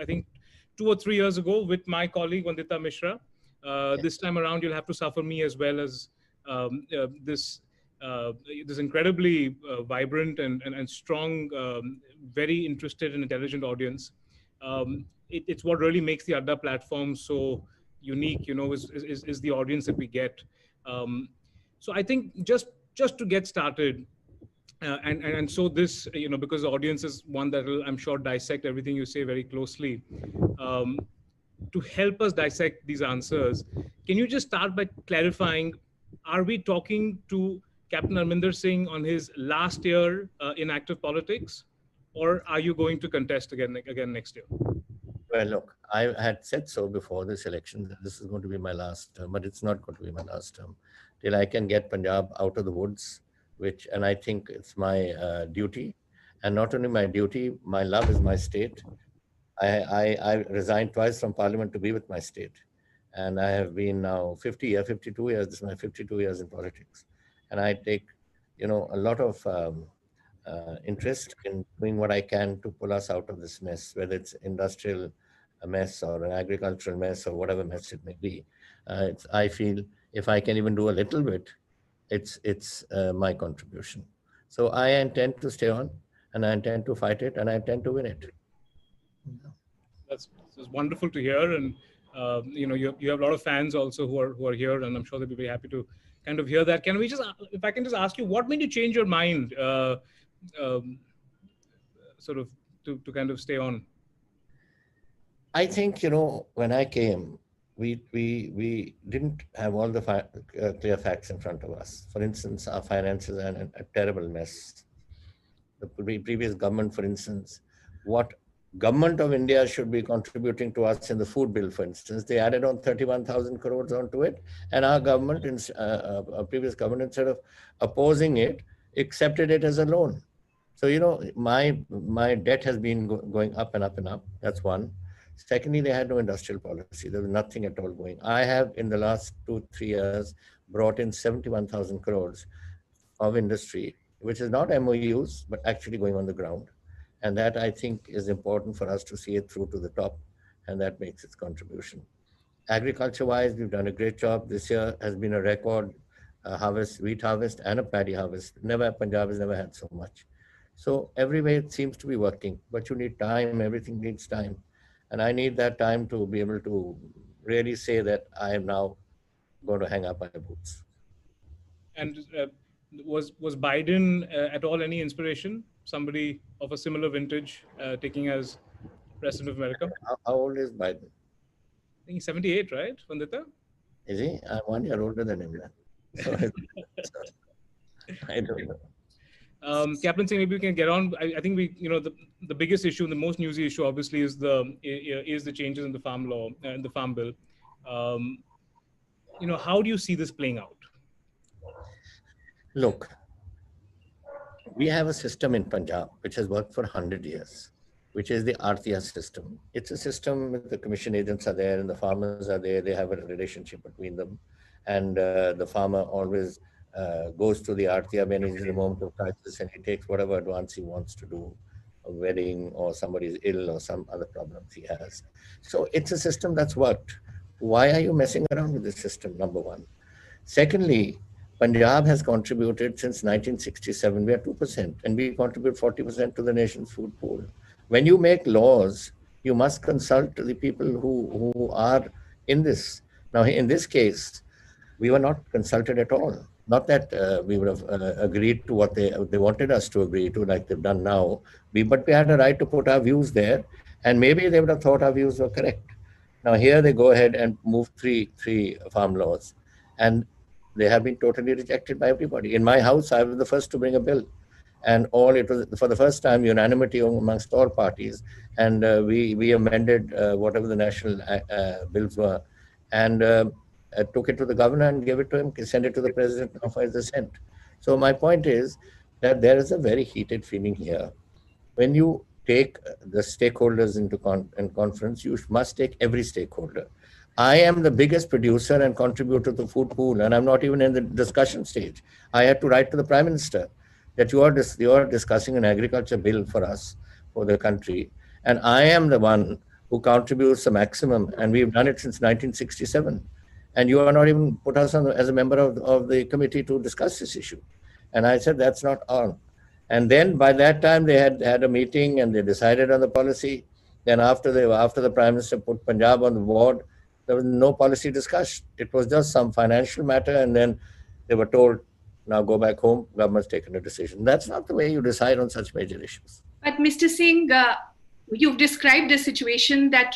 I think 2 or 3 years ago with my colleague Vandita Mishra. This time around, you'll have to suffer me as well as this incredibly vibrant and strong, very interested and intelligent audience. It's what really makes the Adda platform so unique, you know, is the audience that we get. So I think just to get started, and so this, you know, because the audience is one that will, I'm sure, dissect everything you say very closely. To help us dissect these answers, can you just start by clarifying, are we talking to Captain Amrinder Singh on his last year in active politics, or are you going to contest again next year? Well, look, I had said so before this election that this is going to be my last term, but it's not going to be my last term till I can get Punjab out of the woods, and I think it's my duty, and not only my duty, my love is my state. I resigned twice from Parliament to be with my state, and I have been now 52 years. This is my 52 years in politics, and I take, you know, a lot of interest in doing what I can to pull us out of this mess, whether it's industrial mess or an agricultural mess or whatever mess it may be. I feel if I can even do a little bit, it's my contribution. So I intend to stay on, and I intend to fight it, and I intend to win it. That's wonderful to hear, and you know, you have a lot of fans also who are here, and I'm sure they'll be very happy to kind of hear that. Can we just, if I can just ask you, what made you change your mind, sort of to kind of stay on? I think, you know, when I came, we didn't have all the clear facts in front of us. For instance, our finances are in a terrible mess. The previous government, for instance, what Government of India should be contributing to us in the food bill, for instance, they added on 31,000 crores onto it, and our government, our previous government, instead of opposing it, accepted it as a loan. So, you know, my debt has been going up and up and up. That's one. Secondly, they had no industrial policy. There was nothing at all going. I have, in the last 2-3 years, brought in 71,000 crores of industry, which is not MOUs, but actually going on the ground. And that, I think, is important for us to see it through to the top, and that makes its contribution. Agriculture-wise, we've done a great job. This year has been a record harvest, wheat harvest, and a paddy harvest. Punjab has never had so much. So every way it seems to be working, but you need time. Everything needs time. And I need that time to be able to really say that I am now going to hang up my boots. And was Biden at all any inspiration? Somebody of a similar vintage taking as President of America? How old is Biden? I think he's 78, right, Vandita? Is he? I'm 1 year older than him. So I don't know. Captain Singh, maybe we can get on. I think you know, the biggest issue, the most newsy issue, obviously, is the changes in the farm law and the farm bill. You know, how do you see this playing out? Look, we have a system in Punjab which has worked for 100 years, which is the Artiya system. It's a system where the commission agents are there and the farmers are there. They have a relationship between them. And the farmer always goes to the Artiya when he's in the moment of crisis, and he takes whatever advance he wants to do, a wedding or somebody's ill or some other problems he has. So it's a system that's worked. Why are you messing around with this system, number one? Secondly, Punjab has contributed since 1967. We are 2%, and we contribute 40% to the nation's food pool. When you make laws, you must consult the people who are in this. Now, in this case, we were not consulted at all. Not that we would have agreed to what they wanted us to agree to, like they've done now. But we had a right to put our views there, and maybe they would have thought our views were correct. Now, here they go ahead and move three farm laws, and they have been totally rejected by everybody. In my house, I was the first to bring a bill, and it was for the first time unanimity amongst all parties, and we amended whatever the national bills were, and took it to the governor and gave it to him, sent it to the president for his assent. So my point is that there is a very heated feeling here. When you take the stakeholders into conference, you must take every stakeholder. I am the biggest producer and contributor to the food pool, and I'm not even in the discussion stage. I had to write to the Prime Minister that you are discussing an agriculture bill for us, for the country, and I am the one who contributes the maximum, and we've done it since 1967. And you are not even put us on as a member of the committee to discuss this issue. And I said, that's not on. And then by that time, they had a meeting and they decided on the policy. Then after the Prime Minister put Punjab on the board, there was no policy discussed. It was just some financial matter. And then they were told, now go back home, government's taken a decision. That's not the way you decide on such major issues. But Mr. Singh, you've described a situation that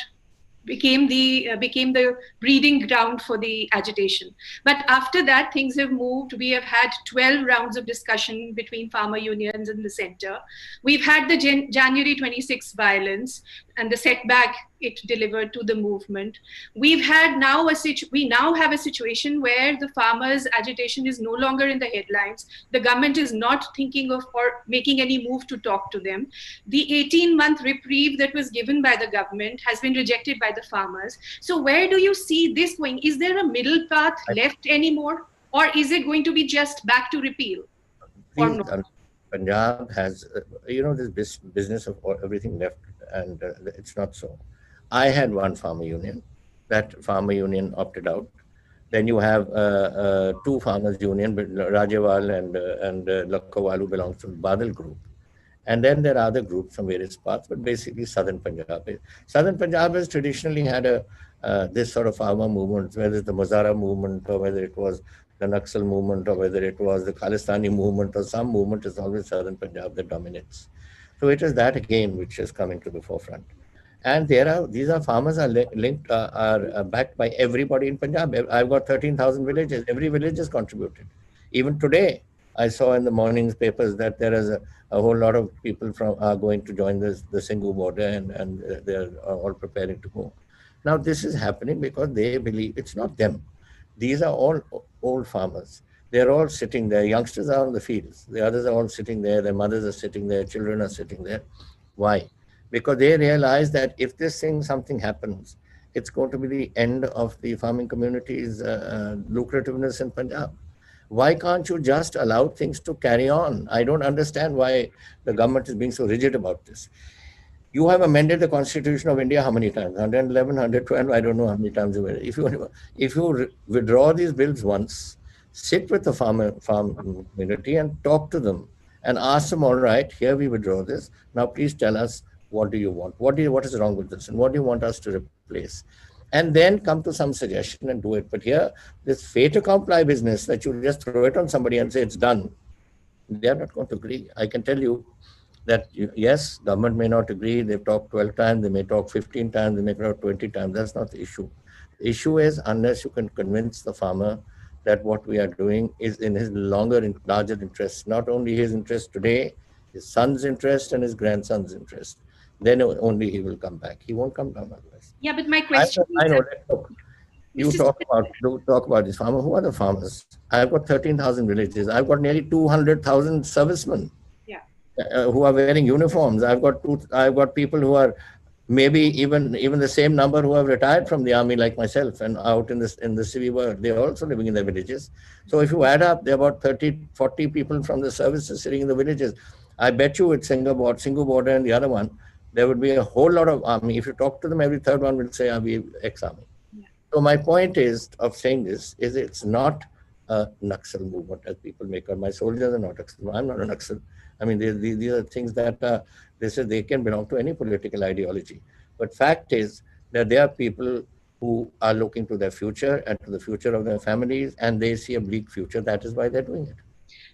became the breeding ground for the agitation. But after that, things have moved. We have had 12 rounds of discussion between farmer unions and the center. We've had the January 26 violence and the setback it delivered to the movement. We now have a situation where the farmers' agitation is no longer in the headlines. The government is not thinking of or making any move to talk to them. The 18-month reprieve that was given by the government has been rejected by the farmers. So where do you see this going? Is there a middle path left anymore? Or is it going to be just back to repeal? Or no? Punjab has, this business of everything left, and it's not so. I had one farmer union. That farmer union opted out. Then you have two farmers union, Rajewal and Lakhowal, who belongs to the Badal group. And then there are other groups from various parts, but basically Southern Punjab. Southern Punjab has traditionally had this sort of farmer movement, whether it's the Muzara movement or whether it was the Naxal movement or whether it was the Khalistani movement or some movement, is always Southern Punjab that dominates. So it is that again which is coming to the forefront. And these are farmers are linked, are backed by everybody in Punjab. I've got 13,000 villages. Every village has contributed. Even today, I saw in the morning's papers that there is a whole lot of people are going to join the Singh border, and they're all preparing to go. Now, this is happening because they believe it's not them. These are all old farmers. They're all sitting there. Youngsters are on the fields. The others are all sitting there. Their mothers are sitting there. Children are sitting there. Why? Because they realize that if something happens, it's going to be the end of the farming community's lucrativeness in Punjab. Why can't you just allow things to carry on? I don't understand why the government is being so rigid about this. You have amended the Constitution of India how many times? 111, 112, I don't know how many times. If you withdraw these bills once, sit with the farm community and talk to them and ask them, all right, here we withdraw this. Now please tell us, what do you want? What is wrong with this? And what do you want us to replace? And then come to some suggestion and do it. But here, this fait accompli business that you just throw it on somebody and say it's done, they are not going to agree. I can tell you that, yes, government may not agree. They've talked 12 times, they may talk 15 times, they may talk 20 times. That's not the issue. The issue is, unless you can convince the farmer that what we are doing is in his larger interest, not only his interest today, his son's interest and his grandson's interest, then only he will come back. He won't come down otherwise. Yeah, but my question I know. You talk about this farmer. Who are the farmers? I've got 13,000 villages. I've got nearly 200,000 servicemen who are wearing uniforms. I've got people who are maybe even the same number who have retired from the army like myself and out in the civil world. They're also living in their villages. So if you add up, there are about 30, 40 people from the services sitting in the villages. I bet you with Singh border and the other one, there would be a whole lot of army. If you talk to them, every third one will say, we ex-army. Yeah. So my point of saying this is it's not a Naxal movement as people make out. My soldiers are not Naxal. I'm not a Naxal. I mean, these are things that they can belong to any political ideology. But fact is that there are people who are looking to their future and to the future of their families, and they see a bleak future. That is why they're doing it.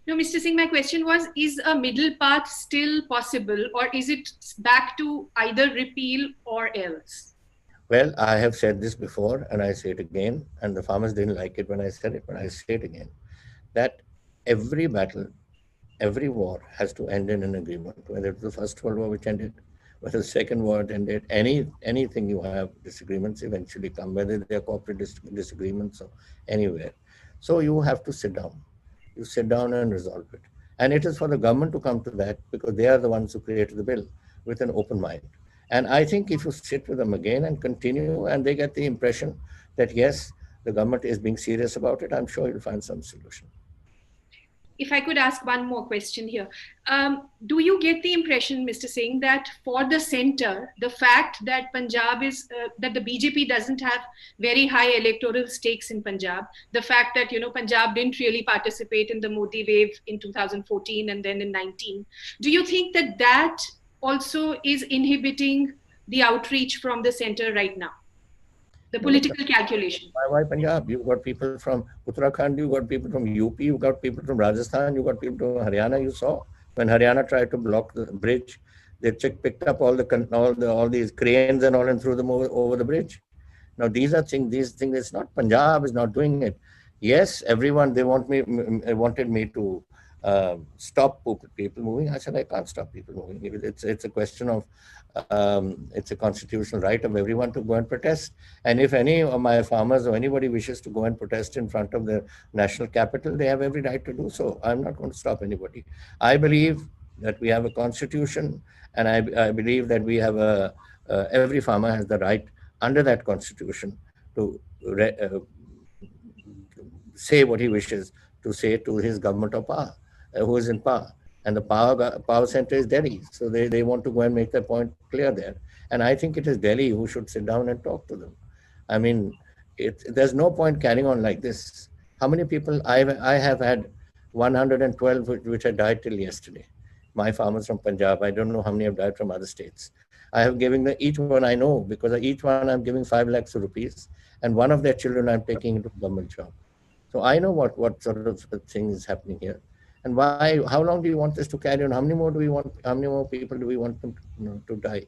No, Mr. Singh, my question was, is a middle path still possible, or is it back to either repeal or else? Well, I have said this before, and I say it again, and the farmers didn't like it when I said it, but I say it again, that every battle, every war has to end in an agreement, whether it's the First World War which ended, whether the Second War ended, anything you have, disagreements eventually come, whether they're corporate disagreements or anywhere. So you have to sit down. You sit down and resolve it. And it is for the government to come to that because they are the ones who created the bill with an open mind. And I think if you sit with them again and continue and they get the impression that, yes, the government is being serious about it, I'm sure you'll find some solution. if I could ask one more question here. Do you get the impression, Mr. Singh, that for the center, the fact that Punjab is, that the BJP doesn't have very high electoral stakes in Punjab, the fact that, Punjab didn't really participate in the Modi wave in 2014 and then in 19, do you think that that also is inhibiting the outreach from the center right now? The political calculation. Why Punjab? You've got people from Uttarakhand, you've got people from UP, you've got people from Rajasthan, you've got people from Haryana. You saw when Haryana tried to block the bridge, they picked up all these cranes and all and threw them over the bridge. Now these things. It's not Punjab is not doing it. Yes, everyone they wanted me to stop people moving. I said I can't stop people moving. It's a question of it's a constitutional right of everyone to go and protest. And if any of my farmers or anybody wishes to go and protest in front of the national capital, they have every right to do so. I'm not going to stop anybody. I believe that we have a constitution, and I believe that we have every farmer has the right under that constitution to say what he wishes to say to his government of power, who is in power. And the power center is Delhi. So they want to go and make their point clear there. And I think it is Delhi who should sit down and talk to them. I mean, there's no point carrying on like this. How many people? I have had 112 which had died till yesterday. My farmers from Punjab. I don't know how many have died from other states. I have given each one I know, because each one I'm giving 5 lakhs of rupees. And one of their children I'm taking into a government job. So I know what sort of thing is happening here. And why? How long do you want this to carry on? How many more people do we want them to die?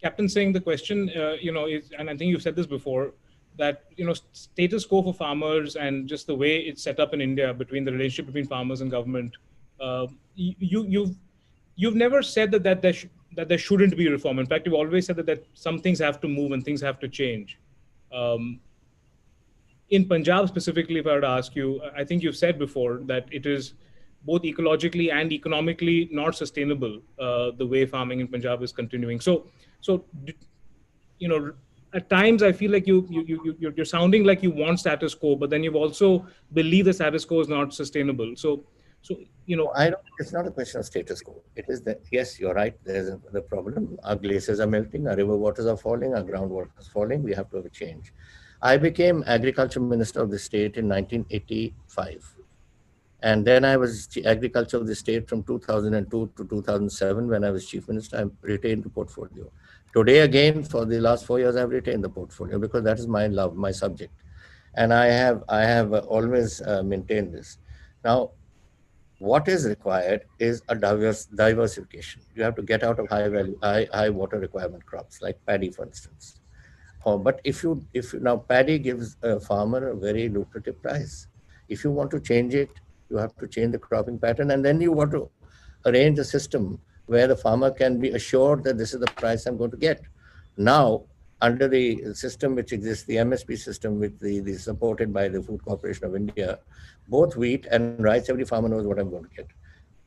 Captain Singh, the question, is, and I think you've said this before, that status quo for farmers and just the way it's set up in India between the relationship between farmers and government, you've never said that there shouldn't be reform. In fact, you've always said that some things have to move and things have to change. In Punjab specifically, if I were to ask you, I think you've said before that it is both ecologically and economically not sustainable, the way farming in Punjab is continuing. So at times I feel like you're sounding like you want status quo, but then you've also believe the status quo is not sustainable. So I don't. It's not a question of status quo. It is that, yes, you're right. There's the problem. Our glaciers are melting. Our river waters are falling. Our groundwater is falling. We have to have a change. I became agriculture minister of the state in 1985. And then I was agriculture of the state from 2002 to 2007. When I was chief minister, I retained the portfolio. Today, again, for the last 4 years, I've retained the portfolio because that is my love, my subject. And I have always maintained this. Now, what is required is a diversification. You have to get out of high water requirement crops like paddy, for instance. But if now paddy gives a farmer a very lucrative price. If you want to change it, you have to change the cropping pattern, and then you want to arrange a system where the farmer can be assured that this is the price I'm going to get. Now, under the system which exists, the MSP system, with the supported by the Food Corporation of India, both wheat and rice, every farmer knows what I'm going to get.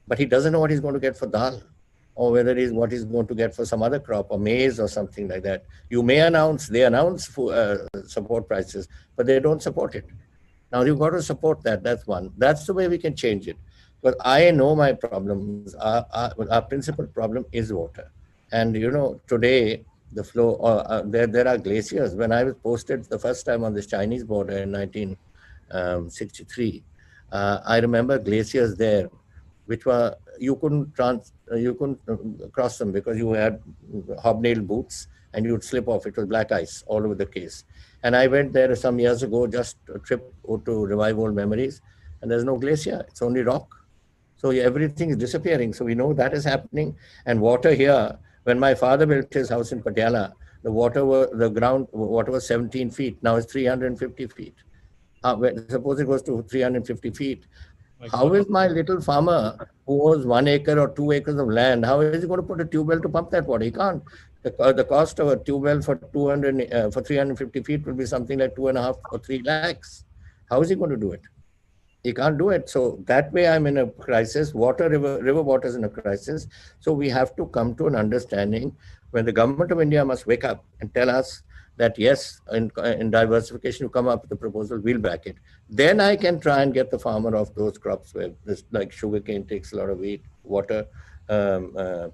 But he doesn't know what he's going to get for dal, or whether he's what he's going to get for some other crop or maize or something like that. They announce support prices, but they don't support it. Now you've got to support that. That's one. That's the way we can change it. But I know my problems. Our principal problem is water. And today the flow, there are glaciers. When I was posted the first time on this Chinese border in 1963, I remember glaciers there, which were you couldn't cross them because you had hobnail boots and you'd slip off. It was black ice all over the case. And I went there some years ago, just a trip to revive old memories, and there's no glacier. It's only rock. So everything is disappearing. So we know that is happening. And water here, when my father built his house in Patiala, the ground water was 17 feet. Now it's 350 feet. Suppose it goes to 350 feet. How is my little farmer who owns 1 acre or 2 acres of land, how is he going to put a tube well to pump that water? He can't. The cost of a tube well for 350 feet will be something like 2.5 or 3 lakhs. How is he going to do it? He can't do it. So that way I'm in a crisis. River water is in a crisis. So we have to come to an understanding when the government of India must wake up and tell us that yes, in diversification, you come up with a proposal, we'll back it. Then I can try and get the farmer off those crops where this, like sugarcane takes a lot of water,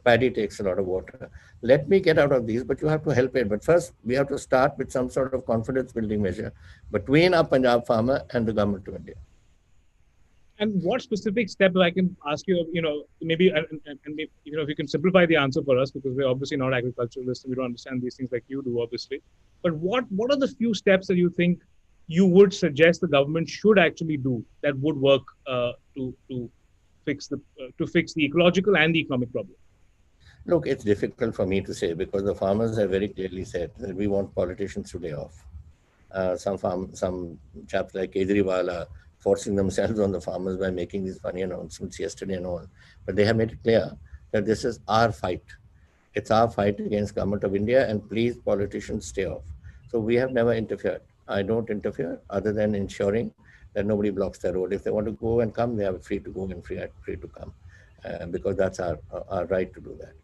paddy takes a lot of water. Let me get out of these, but you have to help it. But first, we have to start with some sort of confidence building measure between a Punjab farmer and the government of India. And what specific steps, I can ask you, maybe, and maybe, if you can simplify the answer for us, because we're obviously not agriculturalists and we don't understand these things like you do, obviously. But what are the few steps that you think you would suggest the government should actually do that would work to fix the ecological and the economic problem? Look, it's difficult for me to say because the farmers have very clearly said that we want politicians to lay off. Some chaps like Kejriwal are forcing themselves on the farmers by making these funny announcements yesterday and all. But they have made it clear that this is our fight. It's our fight against government of India, and please, politicians, stay off. So we have never interfered. I don't interfere other than ensuring that nobody blocks the road. If they want to go and come, they are free to go and free to come because that's our right to do that.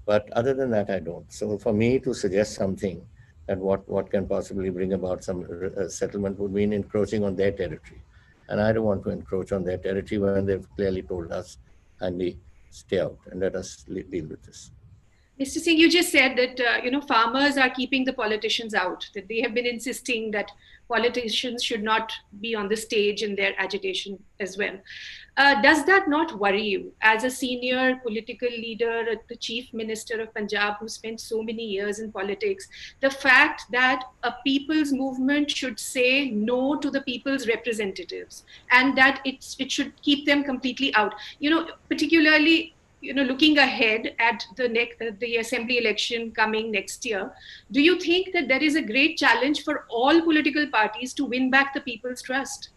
But other than that, I don't. So for me to suggest something that what can possibly bring about some settlement would mean encroaching on their territory. And I don't want to encroach on their territory when they've clearly told us, kindly stay out and let us deal with this. Mr. Singh, you just said that farmers are keeping the politicians out, that they have been insisting that politicians should not be on the stage in their agitation as well. Does that not worry you as a senior political leader, the chief minister of Punjab who spent so many years in politics, the fact that a people's movement should say no to the people's representatives and that it should keep them completely out? Particularly looking ahead at the assembly election coming next year, do you think that there is a great challenge for all political parties to win back the people's trust?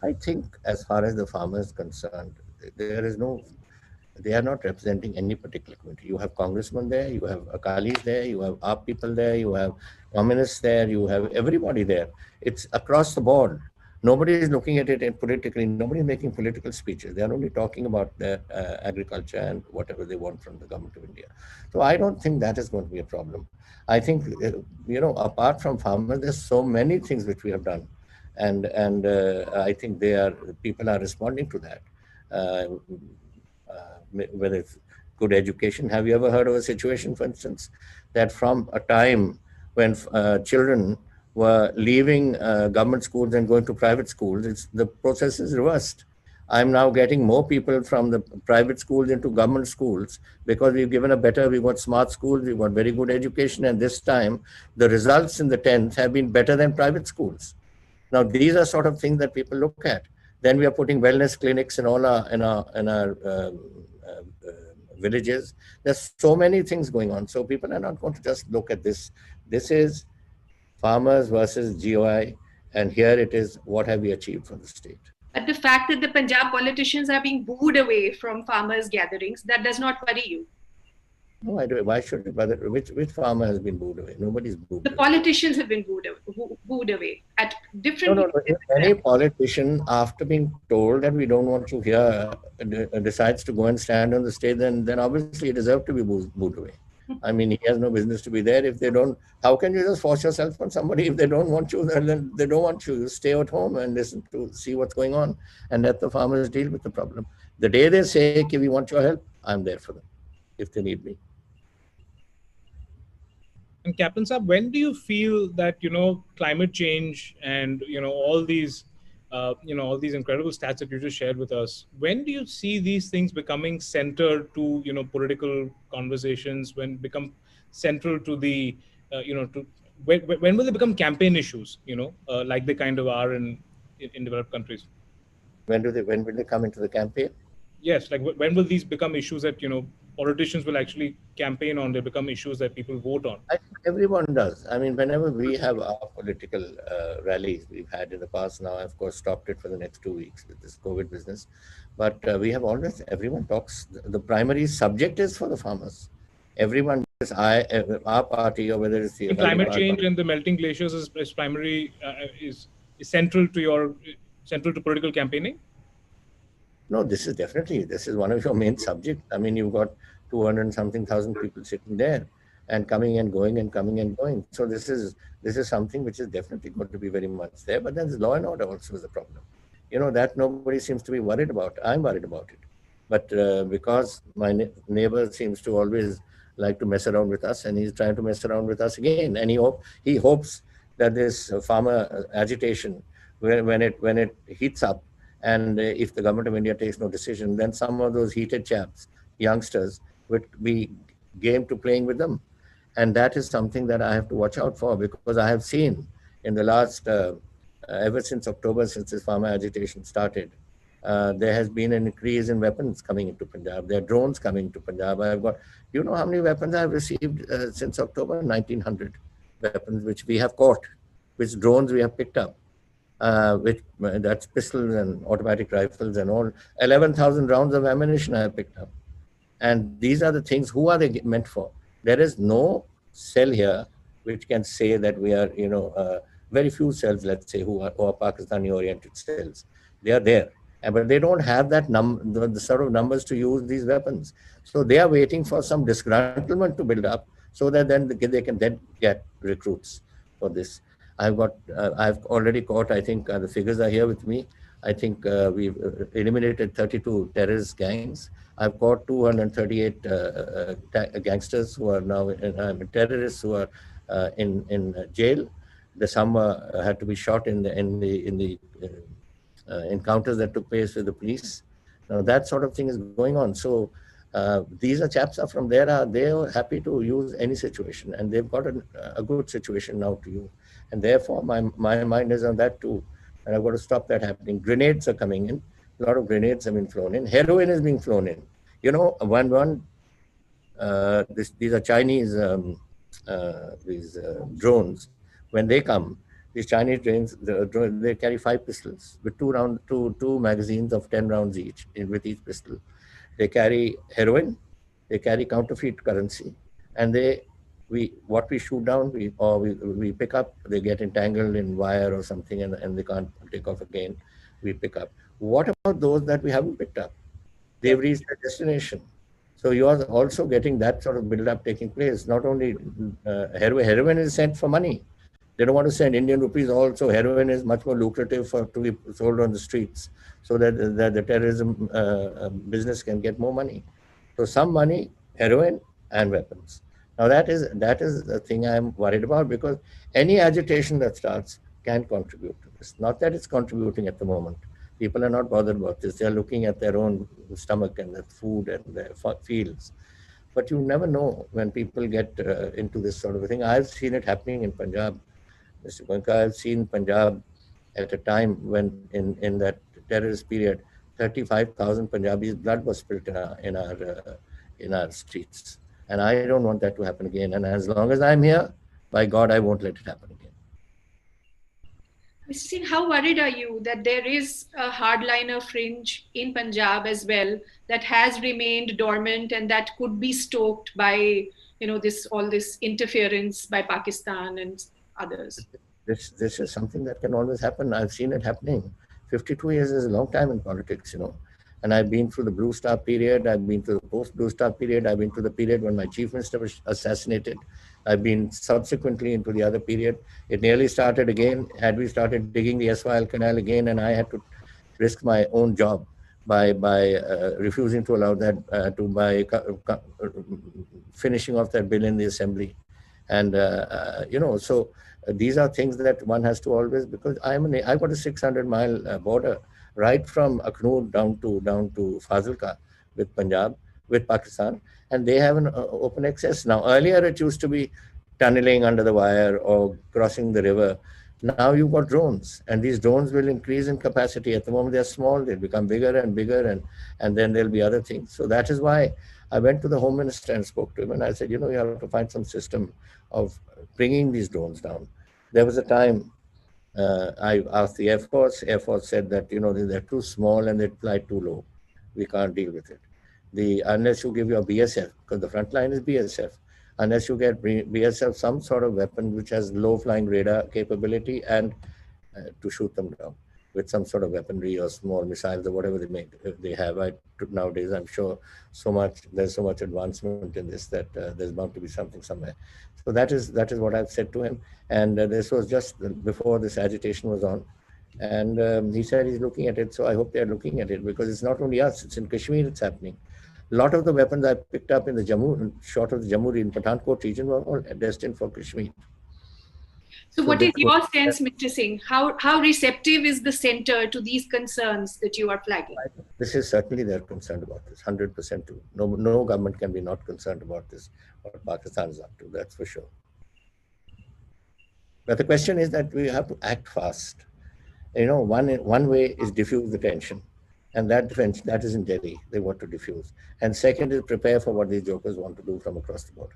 I think as far as the farmers concerned, they are not representing any particular community. You have congressmen there, you have Akalis there, you have AAP people there, you have communists there, you have everybody there. It's across the board. Nobody is looking at it politically. Nobody is making political speeches. They are only talking about their agriculture and whatever they want from the government of India. So I don't think that is going to be a problem. I think, apart from farmers, there's so many things which we have done. And I think people are responding to that. Whether it's good education. Have you ever heard of a situation, for instance, that from a time when children were leaving government schools and going to private schools, the process is reversed. I'm now getting more people from the private schools into government schools because we've got smart schools, we've got very good education, and this time the results in the 10th have been better than private schools. Now, these are sort of things that people look at. Then we are putting wellness clinics in all our villages. There's so many things going on. So people are not going to just look at this. This is farmers versus GOI, and here it is, what have we achieved for the state? But the fact that the Punjab politicians are being booed away from farmers' gatherings, that does not worry you? No, I don't. Why should it? Which farmer has been booed away? Nobody's booed away. The politicians have been booed away at different... No. If any politician, after being told that we don't want you here, decides to go and stand on the stage, then obviously he deserves to be booed away. I mean, he has no business to be there. If they don't, how can you just force yourself on somebody? If they don't want you, then they don't want you. You stay at home and listen to see what's going on and let the farmers deal with the problem. The day they say, okay, we want your help, I'm there for them if they need me. And Captain Saab, when do you feel that, climate change and, all these incredible stats that you just shared with us, when do you see these things becoming central to, political conversations, when become central to the, when will they become campaign issues, like they kind of are in developed countries? When will they come into the campaign? Yes, like when will these become issues that, politicians will actually campaign on, they become issues that people vote on? I think everyone does. I mean, whenever we have our political rallies we've had in the past, now I've of course stopped it for the next 2 weeks with this COVID business, but we have always, everyone talks, the primary subject is for the farmers. Everyone is our party, or whether it's the climate change and the melting glaciers is primary, is central to political campaigning? No, this is one of your main subjects. I mean, you've got 200 and something thousand people sitting there. and coming and going and coming and going. So this is something which is definitely going to be very much there. But then law and order also is a problem. That nobody seems to be worried about. I'm worried about it. But because my neighbor seems to always like to mess around with us, and he's trying to mess around with us again. And he hopes that this farmer agitation, when it heats up, and if the government of India takes no decision, then some of those heated chaps, youngsters, would be game to playing with them. And that is something that I have to watch out for, because I have seen in the last, ever since October, since this farmer agitation started, there has been an increase in weapons coming into Punjab. There are drones coming to Punjab. I've got, you know how many weapons I've received since October? 1,900 weapons, which we have caught, which drones we have picked up, that's pistols and automatic rifles and all. 11,000 rounds of ammunition I have picked up. And these are the things, who are they meant for? There is no cell here which can say that we are, very few cells, let's say, who are Pakistani-oriented cells. They are there, but they don't have that the sort of numbers to use these weapons. So they are waiting for some disgruntlement to build up, so that then they can then get recruits for this. I've already caught, I think the figures are here with me. I think we've eliminated 32 terrorist gangs. I've caught 238 gangsters who are now terrorists who are in jail. Some had to be shot in the encounters that took place with the police. Now that sort of thing is going on. So these are chaps are from there. They are happy to use any situation, and they've got a good situation now to use. And therefore, my mind is on that too. And I've got to stop that happening. Grenades are coming in. A lot of grenades have been flown in. Heroin is being flown in. These are Chinese drones. When they come, these Chinese drones, they carry 5 pistols with two magazines of 10 rounds each with each pistol. They carry heroin, they carry counterfeit currency, and what we shoot down, we pick up, they get entangled in wire or something, and they can't take off again. We pick up. What about those that we haven't picked up? They've reached their destination. So you are also getting that sort of build-up taking place. Not only heroin is sent for money. They don't want to send Indian rupees also. Heroin is much more lucrative to be sold on the streets, so that the terrorism business can get more money. So some money, heroin, and weapons. Now that is the thing I'm worried about, because any agitation that starts can contribute to this. Not that it's contributing at the moment. People are not bothered about this. They're looking at their own stomach and their food and their fields. But you never know when people get into this sort of a thing. I've seen it happening in Punjab. Mr. Goenka, I've seen Punjab at a time when in that terrorist period, 35,000 Punjabis' blood was spilled in our streets. And I don't want that to happen again. And as long as I'm here, by God, I won't let it happen again. Mr. Singh, how worried are you that there is a hardliner fringe in Punjab as well that has remained dormant and that could be stoked by, all this interference by Pakistan and others? This is something that can always happen. I've seen it happening. 52 years is a long time in politics, And I've been through the Blue Star period. I've been through the post-Blue Star period. I've been through the period when my chief minister was assassinated. I've been subsequently into the other period. It nearly started again. Had we started digging the SYL canal again, and I had to risk my own job by refusing to allow that, by finishing off that bill in the assembly. And, so these are things that one has to always, because I've got a 600-mile border right from Akhnoor down to Fazilka with Punjab, with Pakistan, and they have an open access. Now, earlier it used to be tunneling under the wire or crossing the river. Now you've got drones, and these drones will increase in capacity. At the moment they're small, they'll become bigger and bigger, and then there'll be other things. So that is why I went to the Home Minister and spoke to him, and I said, you have to find some system of bringing these drones down. There was a time I asked the Air Force. Air Force said that, they're too small and they fly too low. We can't deal with it. Unless you give your BSF, because the front line is BSF, unless you get BSF some sort of weapon which has low flying radar capability and to shoot them down. with some sort of weaponry or small missiles or whatever they have. Nowadays, I'm sure there's so much advancement in this that there's bound to be something somewhere. So that is what I've said to him. And this was just before this agitation was on. And he said he's looking at it. So I hope they're looking at it, because it's not only us, it's in Kashmir it's happening. A lot of the weapons I picked up in the Jammu, short of the Jammu in Pathankot region, were all destined for Kashmir. So what is your sense, Mr. Singh? How receptive is the center to these concerns that you are flagging? This is certainly they're concerned about this, 100% too. No government can be not concerned about this, what Pakistan is up to, that's for sure. But the question is that we have to act fast. One way is diffuse the tension. And that is in Delhi, they want to diffuse. And second is prepare for what these jokers want to do from across the border.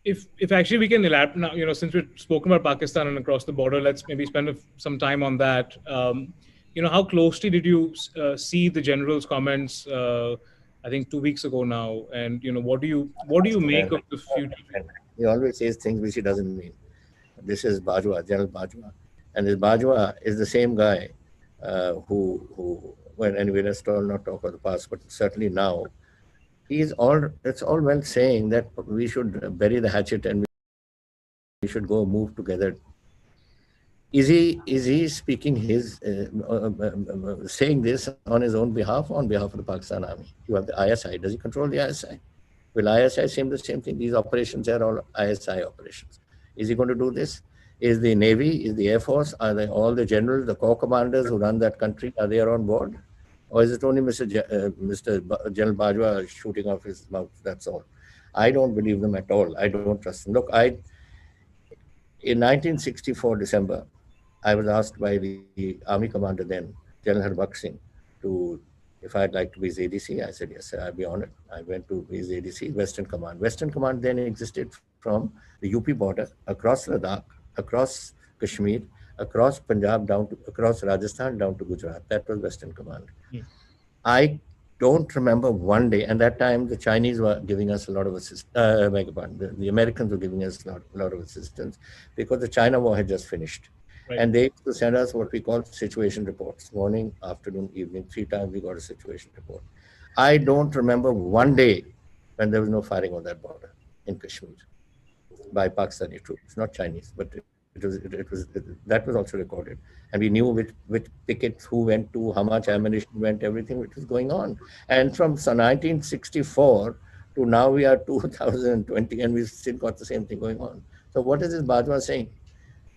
If actually we can elaborate now, since we've spoken about Pakistan and across the border, let's maybe spend some time on that. How closely did you see the general's comments, I think 2 weeks ago now, and what do you make of the future? He always says things which he doesn't mean. This is Bajwa, General Bajwa. And this Bajwa is the same guy who anyway, let's not talk about the past, but certainly now, it's all well saying that we should bury the hatchet and we should go move together. Is he speaking saying this on his own behalf, on behalf of the Pakistan Army? You have the ISI. Does he control the ISI? Will ISI say the same thing? These operations are all ISI operations. Is he going to do this? Is the Navy, is the Air Force, are they all the generals, the corps commanders who run that country, are they on board? Or is it only Mr. General Bajwa shooting off his mouth? That's all. I don't believe them at all. I don't trust them. Look, in 1964 December, I was asked by the army commander then, General Harbakh Singh, if I'd like to be his ADC. I said, yes, sir, I'd be honored. I went to his ADC, Western Command. Western Command then existed from the UP border, across Ladakh, across Kashmir, across Punjab, across Rajasthan, down to Gujarat. That was Western Command. Yeah. I don't remember one day, and that time the Chinese were giving us a lot of assistance, the Americans were giving us a lot of assistance, because the China war had just finished. Right. And they used to send us what we call situation reports, morning, afternoon, evening, 3 times we got a situation report. I don't remember one day when there was no firing on that border in Kashmir by Pakistani troops, not Chinese, but that was also recorded. And we knew which pickets, who went to, how much ammunition went, everything which was going on. And from 1964 to now we are 2020 and we've still got the same thing going on. So what is this Bajwa saying?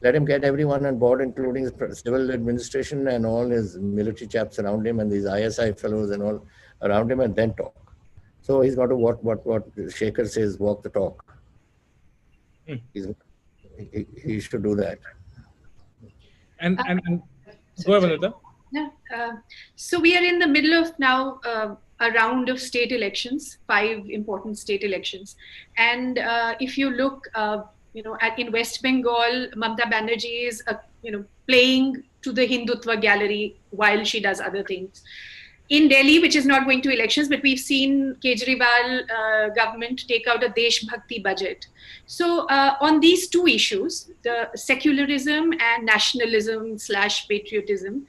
Let him get everyone on board, including his civil administration and all his military chaps around him and these ISI fellows and all around him, and then talk. So he's got to what Shekhar says, walk the talk. He should do that. And go ahead, Vanita. Yeah. So we are in the middle of now a round of state elections, 5 important state elections. And if you look, in West Bengal, Mamata Banerjee is, playing to the Hindutva gallery while she does other things. In Delhi, which is not going to elections, but we've seen Kejriwal government take out a Desh Bhakti budget. So on these 2 issues, the secularism and nationalism / patriotism,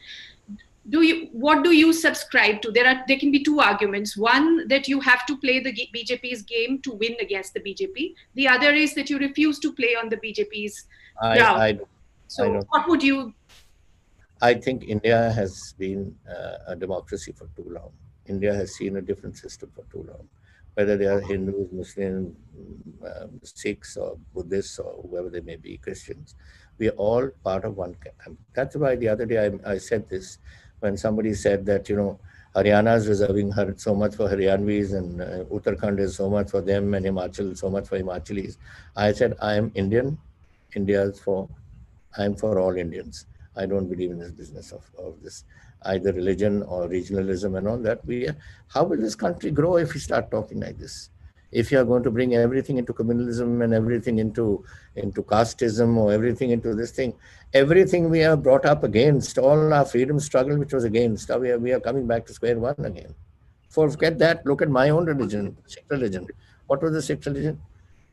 what do you subscribe to? There can be 2 arguments. One, that you have to play the BJP's game to win against the BJP. The other is that you refuse to play on the BJP's ground. What would you? I think India has been a democracy for too long. India has seen a different system for too long. Whether they are Hindus, Muslims, Sikhs or Buddhists or whoever they may be, Christians, we are all part of one camp. That's why the other day I said this, when somebody said that, Haryana is reserving so much for Haryanvis and Uttarakhand is so much for them and Himachal so much for Himachalis. I said, I am Indian. I'm for all Indians. I don't believe in this business of this, either religion or regionalism and all that. How will this country grow if we start talking like this? If you are going to bring everything into communalism and everything into casteism or everything into this thing, everything we are brought up against, all our freedom struggle which was against, we are coming back to square one again. Forget that, look at my own religion, Sikh religion. What was the Sikh religion?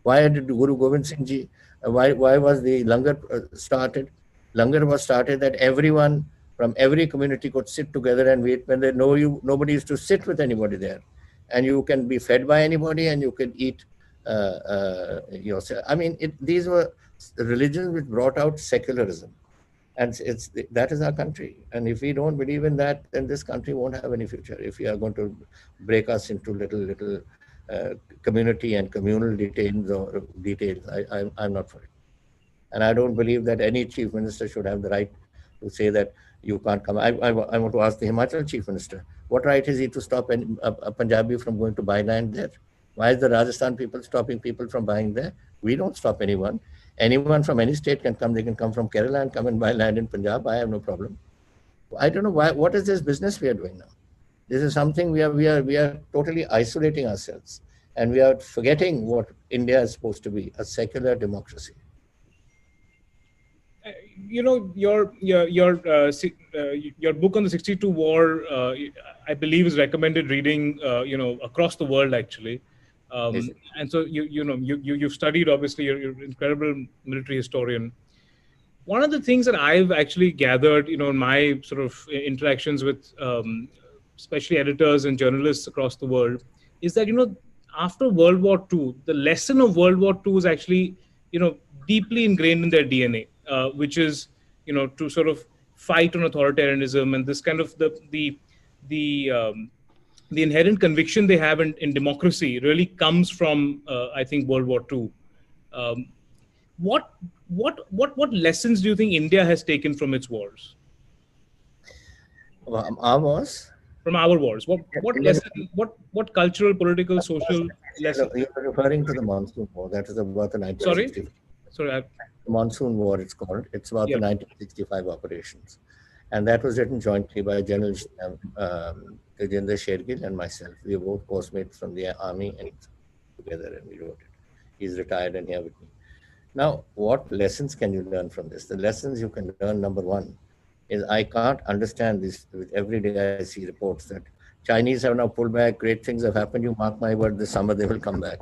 Why did Guru Gobind Singh Ji, why was the langar started? Langar was started that everyone from every community could sit together and wait when they know you, nobody is to sit with anybody there. And you can be fed by anybody and you can eat yourself. I mean, these were religions which brought out secularism. And that is our country. And if we don't believe in that, then this country won't have any future. If we are going to break us into little community and communal details, I'm not for it. And I don't believe that any chief minister should have the right to say that you can't come. I want to ask the Himachal chief minister, what right is he to stop a Punjabi from going to buy land there? Why is the Rajasthan people stopping people from buying there? We don't stop anyone. Anyone from any state can come. They can come from Kerala and come and buy land in Punjab. I have no problem. I don't know why. What is this business we are doing now? This is something we are totally isolating ourselves, and we are forgetting what India is supposed to be, a secular democracy. You know, your book on the 62 war, I believe, is recommended reading, across the world actually. And so you've studied, obviously, you're an incredible military historian. One of the things that I've actually gathered, in my sort of interactions with especially editors and journalists across the world, is that after World War II, the lesson of World War II is actually deeply ingrained in their DNA, which is to sort of fight on authoritarianism and this kind of the inherent conviction they have in democracy really comes from, I think, World War II. What lessons do you think India has taken from its wars? Our wars? From our wars. What cultural, political, social lessons? You're referring to the Monsoon War. That is about the 1965. Sorry. Monsoon War, it's called. It's about the 1965 operations. And that was written jointly by General Tejinder Shergill and myself. We were both postmates from the army and together, and we wrote it. He's retired and here with me. Now, what lessons can you learn from this? The lessons you can learn, number one, is I can't understand this. Every day I see reports that Chinese have now pulled back, great things have happened. You mark my word, this summer they will come back.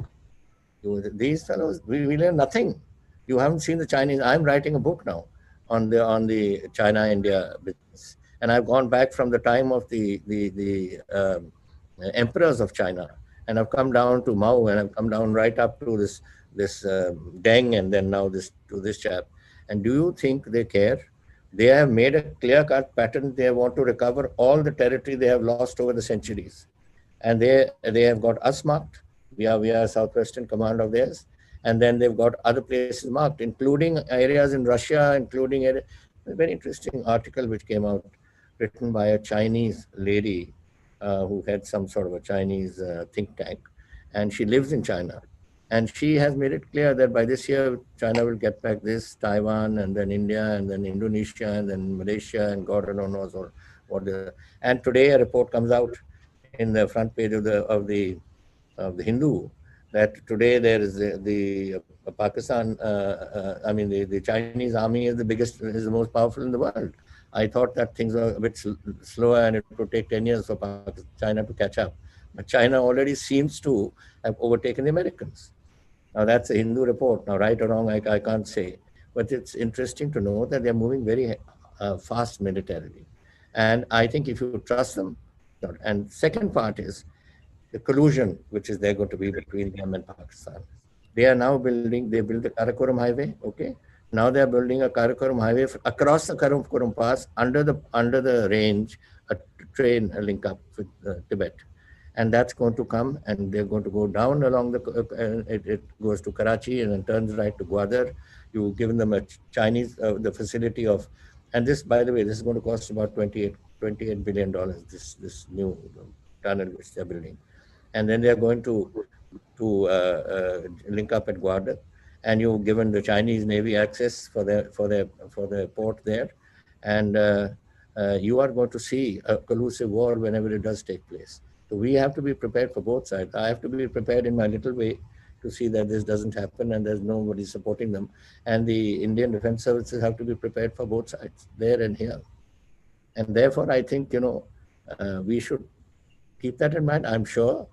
These fellows, we learn nothing. You haven't seen the Chinese. I'm writing a book now on the China-India business. And I've gone back from the time of the emperors of China. And I've come down to Mao, and I've come down right up to this Deng, and then now to this chap. And do you think they care? They have made a clear-cut pattern. They want to recover all the territory they have lost over the centuries. And they have got us marked. We are Southwestern Command of theirs. And then they've got other places marked, including areas in Russia, including a very interesting article which came out, written by a Chinese lady who had some sort of a Chinese think tank. And she lives in China. And she has made it clear that by this year, China will get back this, Taiwan, and then India, and then Indonesia, and then Malaysia, and God alone knows what. And today a report comes out in the front page of the Hindu, that today there is the Pakistan, the Chinese army is the most powerful in the world. I thought that things were a bit slower and it would take 10 years for China to catch up. But China already seems to have overtaken the Americans. Now that's a Hindu report. Now, right or wrong, I can't say. But it's interesting to know that they're moving very fast militarily. And I think if you trust them, and second part is the collusion, which is there going to be between them and Pakistan. They are now built the Karakoram Highway, okay? Now they are building a Karakoram Highway across the Karakoram Pass under the range, a train link up with Tibet. And that's going to come, and they're going to go down along it goes to Karachi and then turns right to Gwadar. You've given them a Chinese, the facility of, and this, by the way, this is going to cost about $28 billion, this new tunnel which they're building. And then they're going to link up at Gwadar, and you've given the Chinese Navy access for their port there. And you are going to see a collusive war whenever it does take place. So we have to be prepared for both sides. I have to be prepared in my little way to see that this doesn't happen and there's nobody supporting them. And the Indian Defense Services have to be prepared for both sides, there and here. And therefore, I think, we should keep that in mind. I'm sure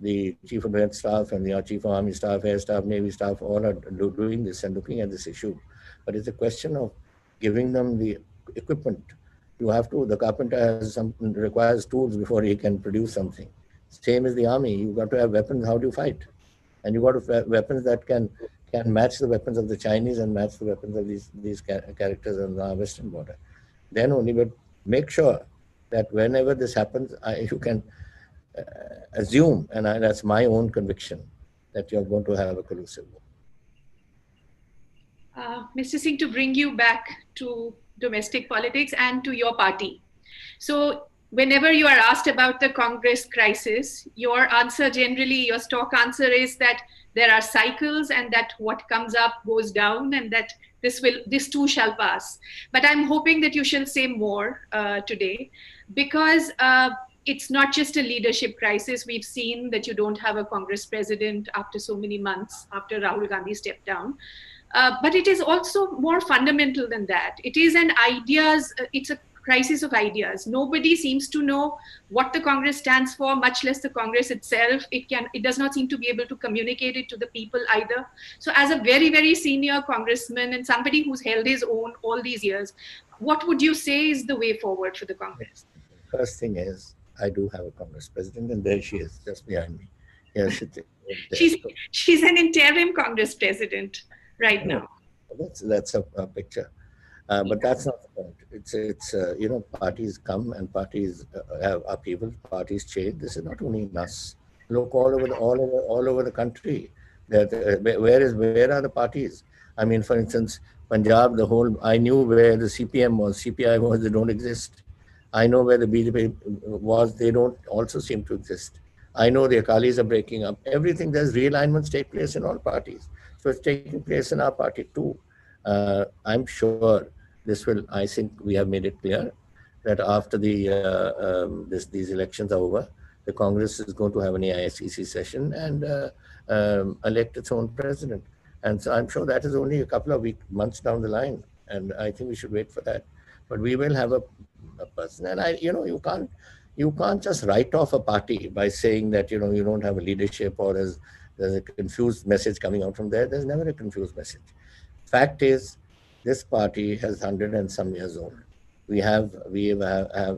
the Chief of Defence Staff and the Chief of Army Staff, Air Staff, Navy Staff, all are doing this and looking at this issue. But it's a question of giving them the equipment. You have to, the carpenter requires tools before he can produce something. Same as the army, you've got to have weapons. How do you fight? And you've got to have weapons that can match the weapons of the Chinese and match the weapons of these characters on the western border. Then only, but make sure that whenever this happens, you can assume, and that's my own conviction, that you're going to have a collusive war. Mr. Singh, to bring you back to domestic politics and to your party. So whenever you are asked about the Congress crisis, your answer generally, your stock answer is that there are cycles and that what comes up goes down and that this too shall pass. But I'm hoping that you shall say more today, because it's not just a leadership crisis. We've seen that you don't have a Congress president after so many months after Rahul Gandhi stepped down. But it is also more fundamental than that. It is it's a crisis of ideas. Nobody seems to know what the Congress stands for, much less the Congress itself. It does not seem to be able to communicate it to the people either. So as a very, very senior congressman and somebody who's held his own all these years, what would you say is the way forward for the Congress? First thing is, I do have a Congress president, and there she is, just behind me. Yes, she's an interim Congress president right now. That's a picture. But that's not the point. It's parties come and parties have upheaval, parties change. This is not only in us. Look all over the country. Where are the parties? I mean, for instance, Punjab, I knew where the CPM was, CPI was, they don't exist. I know where the BJP was, they don't also seem to exist. I know the Akalis are breaking up. Everything, there's realignments take place in all parties. So it's taking place in our party too. I'm sure I think we have made it clear that after these elections are over, the Congress is going to have an AICC session and elect its own president. And so I'm sure that is only a couple of months down the line. And I think we should wait for that. But we will have a person. And you can't just write off a party by saying that, you don't have a leadership or there's a confused message coming out from there. There's never a confused message. Fact is, this party has 100 and some years old. We have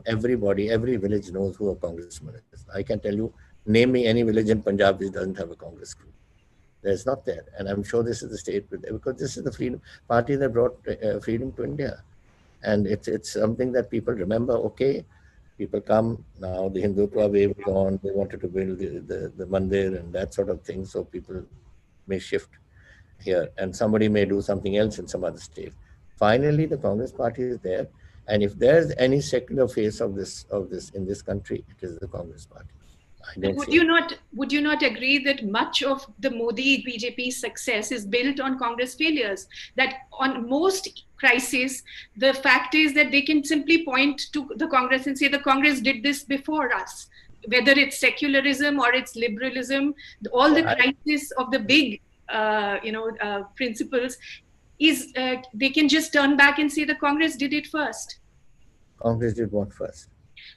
everybody, every village knows who a congressman is. I can tell you, name me any village in Punjab which doesn't have a Congress group. There's not there. And I'm sure this is the state, because this is the freedom party that brought freedom to India. And it's something that people remember. Okay, people come now, the Hindutva wave is on, they wanted to build the mandir and that sort of thing. So people may shift here and somebody may do something else in some other state. Finally, the Congress party is there. And if there's any secular face of this in this country, it is the Congress party. Would you not agree that much of the Modi BJP success is built on Congress failures? That on most crises, the fact is that they can simply point to the Congress and say the Congress did this before us. Whether it's secularism or it's liberalism, all the crisis of the big principles is they can just turn back and say the Congress did it first. Congress did what first?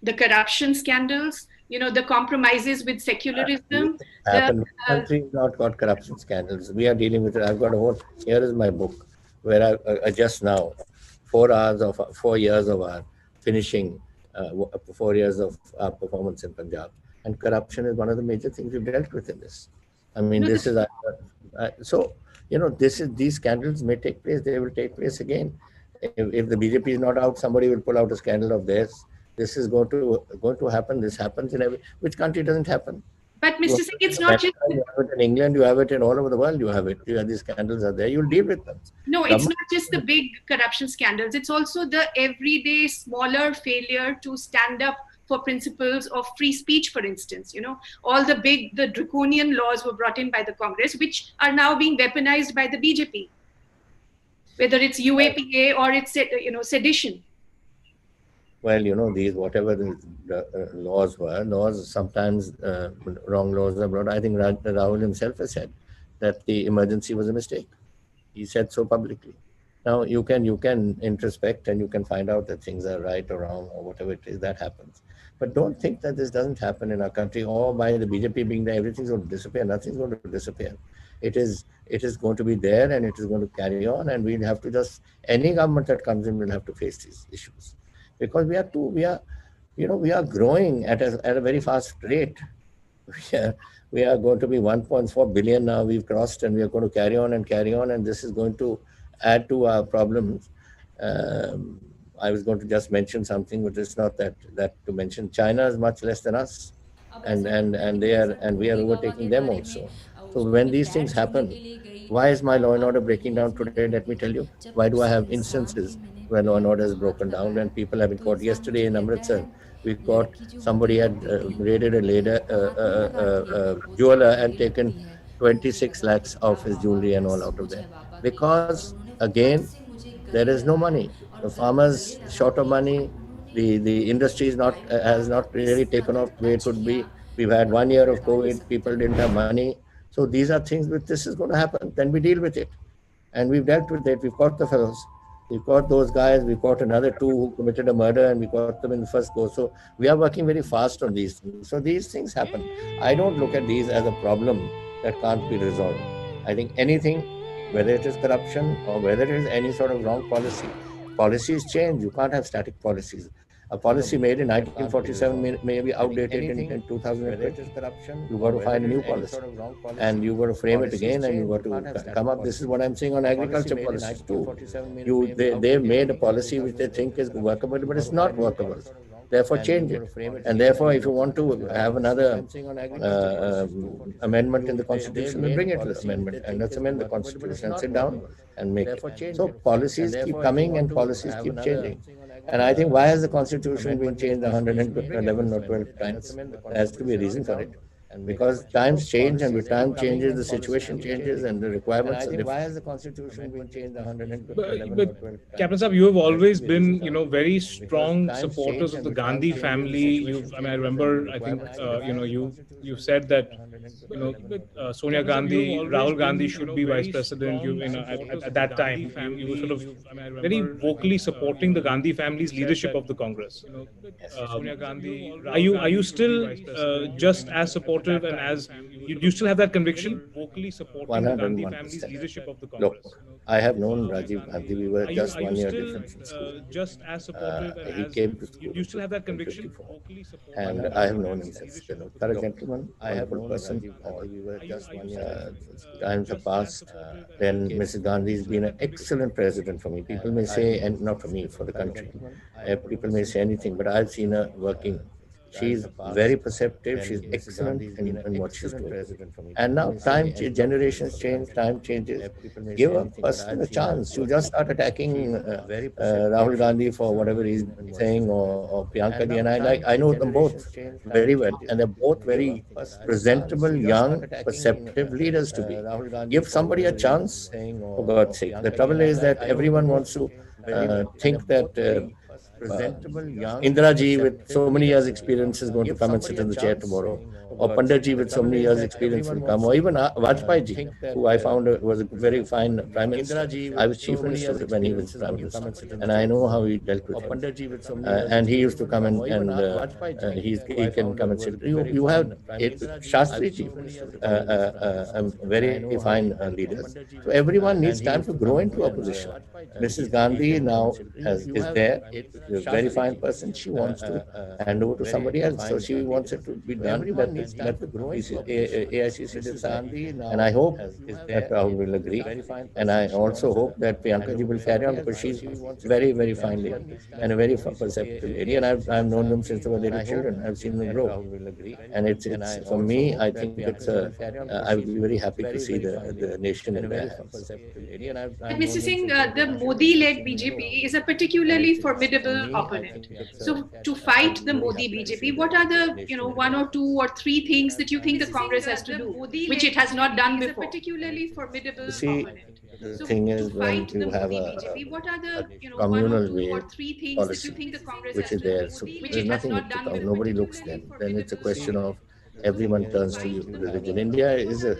The corruption scandals, the compromises with secularism. The country has not got corruption scandals. We are dealing with it. I've got here is my book where I just now, 4 years of our finishing, 4 years of our performance in Punjab. And corruption is one of the major things we've dealt with in this. I mean, these scandals may take place. They will take place again. If the BJP is not out, somebody will pull out a scandal of theirs. This is going to happen. This happens in which country doesn't happen? But Mr. Singh, it's not just... You have it in England, you have it in all over the world, you have it. These scandals are there, you'll deal with them. No, it's not just the big corruption scandals. It's also the everyday smaller failure to stand up for principles of free speech, for instance. All the draconian laws were brought in by the Congress, which are now being weaponized by the BJP. Whether it's UAPA or it's, sedition. Well, whatever the laws sometimes wrong laws are brought. I think Rahul himself has said that the emergency was a mistake. He said so publicly. Now you can introspect and you can find out that things are right or wrong or whatever it is that happens. But don't think that this doesn't happen in our country, or by the BJP being there, everything's going to disappear. Nothing's going to disappear. It is going to be there, and it is going to carry on, and we'll have to just, any government that comes in will have to face these issues, because we are growing at a very fast rate. We are going to be 1.4 billion now. We've crossed, and we are going to carry on, and this is going to add to our problems. I was going to just mention something, but it's not that to mention. China is much less than us, and we are overtaking them also. So when these things happen, why is my law and order breaking down today? Let me tell you. Why do I have instances where law and order is broken down and people have been caught? Yesterday in Amritsar, we caught somebody had raided a jeweler and taken 26 lakhs of his jewelry and all out of there. Because again, there is no money. The farmers short of money. The industry has not really taken off the way it would be. We've had 1 year of COVID. People didn't have money. So these are things which this is going to happen. Then we deal with it, and we've dealt with it. We've caught the fellows. We caught those guys. We caught another 2 who committed a murder, and we caught them in the first go. So we are working very fast on these things. So these things happen. I don't look at these as a problem that can't be resolved. I think anything, whether it is corruption or whether it is any sort of wrong policy, policies change. You can't have static policies. A policy made in 1947 may be outdated in 2020. You've got to find a new policy, and you've got to frame it again, and you've got to come up. This is what I'm saying on agriculture policies too. They've made a policy which they think is workable, but it's not workable. Therefore, change it. And therefore, if you want to have another amendment in the Constitution, then bring it to the amendment, and let's amend the Constitution and sit down and make it. So policies keep coming and policies keep changing. And I think, why has the Constitution been changed 111 or 12 times? There has to be a reason for it. Because times change, and with time changes, the situation changes, and the requirements are different. Why has the Constitution been changed 111 but Captain Saab, you have always been, very strong supporters of the Gandhi family. I remember, I think, you said that, Sonia Gandhi, Rahul Gandhi should be vice president. At that time, you were sort of very vocally supporting the Gandhi family's leadership of the Congress. Sonia Gandhi, are you still just as supportive? And as you still have that conviction, vocally supporting the Gandhi family's leadership of the Congress. Look, I have known Rajiv Gandhi. We were just 1 year difference in school. Just as supportive, and he came to school. You still have that conviction, and I have known him since. A gentleman, I have a person. We were just 1 year. Times have passed. Then Mrs. Gandhi has been an excellent president for me. People may say, and not for me, for the country. People may say anything, but I've seen her working. She's very perceptive. She's excellent in what she's doing. And now generations change, time changes. Give a person a chance. You just start attacking Rahul Gandhi for whatever he's saying, or Priyanka Ji. And I know them both very well. And they're both very presentable, young, perceptive leaders to be. Give somebody a chance, for God's sake. The trouble is that everyone wants to think that Indira Ji with so many years experience is going to come and sit in the chair tomorrow, or Pandit Ji with so many years experience will come, or even Vajpayee Ji, who I found was a very fine Prime Minister. I was Chief Minister when he was Prime Minister, and I know how he dealt with him. And he used to come and he can come and sit. You have Shastri Ji, very fine leaders. So everyone needs time to grow into a position. Mrs. Gandhi now is there. A very fine person. She wants to hand over to somebody else. So she wants it to be done. Let the AICC decide. And I hope that Rahul will agree. And I also hope that Priyanka Ji will carry on, because she's very, very fine lady and a very perceptive lady. And I've known them since they were little children. I've seen them grow. And it's for me, I think I would be very happy to see the nation in their hands. Mr. Singh, the Modi-led BJP is a particularly formidable opponent. So to fight the Modi BJP, what are the 1 or 2 or 3 things that you think the Congress has to do, which it has not done before? Particularly formidable opponent. The thing is, when you have a communal way policy, which is there, so there's nothing to talk. Nobody looks then. Then it's a question of everyone turns to religion. India is a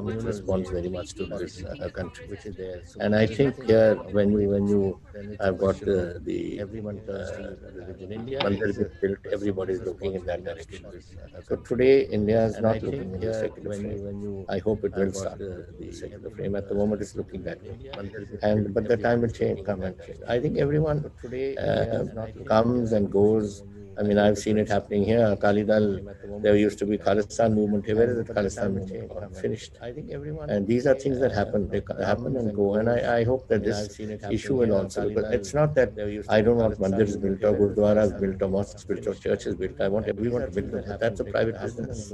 which responds very much to this country, which is there. And I think here, when you have got the mandir built, everybody is looking in that direction. So today, India is not looking in the secular frame. I hope it will start the secular frame. At the moment, it's looking that way. But the time will come and change. I think everyone comes and goes. I mean, I've seen it happening here. Akali Dal, there used to be Khalistan movement here. Where is the Khalistan movement? Finished. I think everyone. And these are things that happen. They happen and go. And I hope that this issue will also, because it's not that I don't want mandirs built or gurdwaras built or mosques built or churches built. I want everyone to build them. That's a private business.